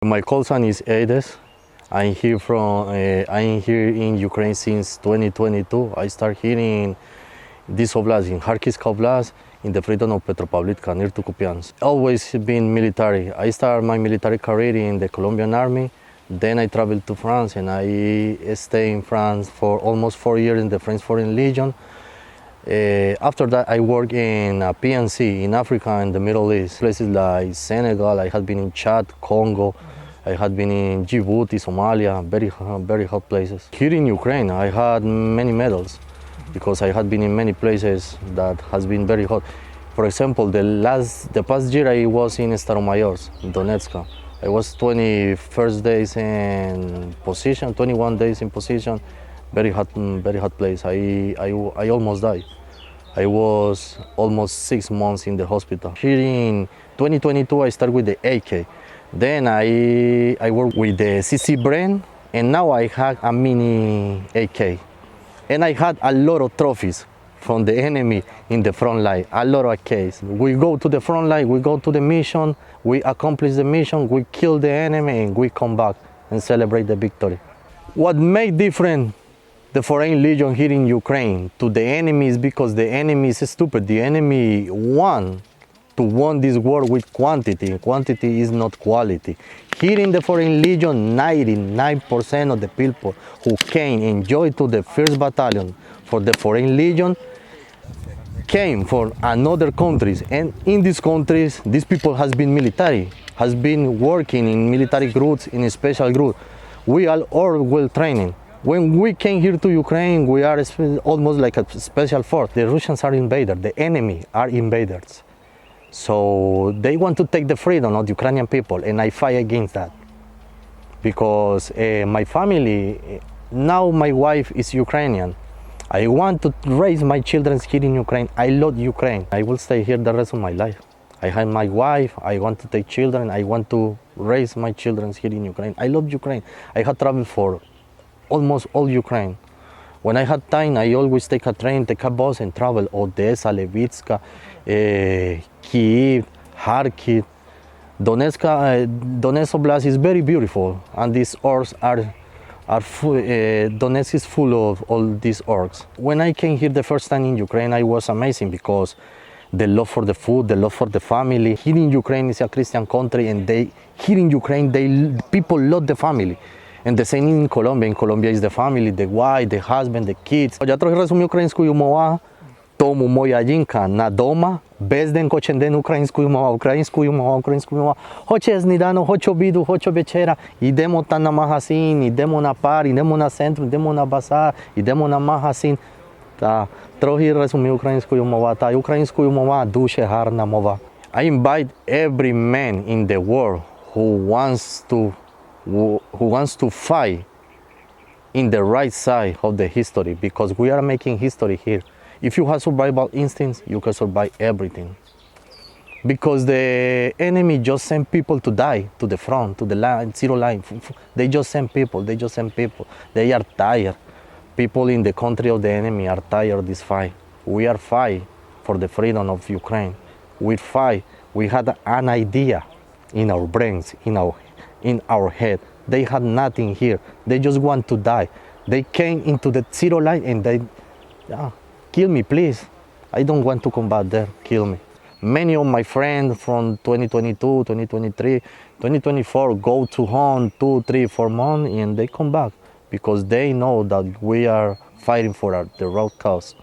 My call sign is Gades. I'm here in Ukraine since 2022. I started here in this oblast, in Járkov oblast, in the freedom of Petropavlivka, near to Kupyansk. Always been military. I started my military career in the Colombian army. Then I traveled to France and I stayed in France for almost 4 years in the French Foreign Legion. After that, I worked in PNC in Africa and the Middle East. Places like Senegal, I had been in Chad, Congo, I had been in Djibouti, Somalia, very hot places. Here in Ukraine, I had many medals because I had been in many places that has been very hot. For example, the past year I was in Estamos, in Donetsk. I was 21 days in position, 21 days in position, very hot place. I almost died. I was almost 6 months in the hospital. Here in 2022, I started with the AK. Then I worked with the CC brand, and now I had a mini AK. And I had a lot of trophies from the enemy in the front line, a lot of AKs. We go to the front line, we go to the mission, we accomplish the mission, we kill the enemy, and we come back and celebrate the victory. What made different the Foreign Legion here in Ukraine to the enemy is because the enemy is stupid. The enemy won this war with quantity. Quantity is not quality. Here in the Foreign Legion, 99% of the people who came and joined to the 1st Battalion for the Foreign Legion came from another countries, and in these countries, these people has been military, has been working in military groups, in a special group. We are all well training. When we came here to Ukraine, we are almost like a special force. The Russians are invaders, the enemy are invaders. So they want to take the freedom of the Ukrainian people, and I fight against that. Because my family, now my wife is Ukrainian. I want to raise my children here in Ukraine. I love Ukraine. I will stay here the rest of my life. I have my wife, I want to take children, I want to raise my children here in Ukraine. I love Ukraine. I have traveled for almost all Ukraine. When I had time, I always take a train, take a bus and travel Odessa, Levitska, Kyiv, Kharkiv. Donetsk Oblast is very beautiful, and these orcs Donetsk is full of all these orcs. When I came here the first time in Ukraine, I was amazing because the love for the food, the love for the family. Here in Ukraine is a Christian country, and here in Ukraine, people love the family. And the same in Colombia. In Colombia is the family, the wife, the husband, the kids. Я трохи розумію українською мовою, тому моя жінка на дома без день кожен день українською мовою. Хоче сніданок, хоче обіду, хоче вечеря. Йдемо там на магазин, йдемо на пар, йдемо на центр, йдемо на базар, йдемо на магазин. Та трохи розумію українською мовою, та українською мова дуже гарна мова. I invite every man in the world who wants to fight in the right side of the history, because we are making history here. If you have survival instincts, you can survive everything. Because the enemy just send people to die to the front, to the line, zero line. They just send people. They are tired. People in the country of the enemy are tired of this fight. We are fight for the freedom of Ukraine. We fight. We had an idea in our brains, in our head. They had nothing here. They just want to die. They came into the zero line and they, kill me, please. I don't want to combat there. Kill me. Many of my friends from 2022, 2023, 2024 go to home 2, 3, 4 months and they come back because they know that we are fighting for the right cause.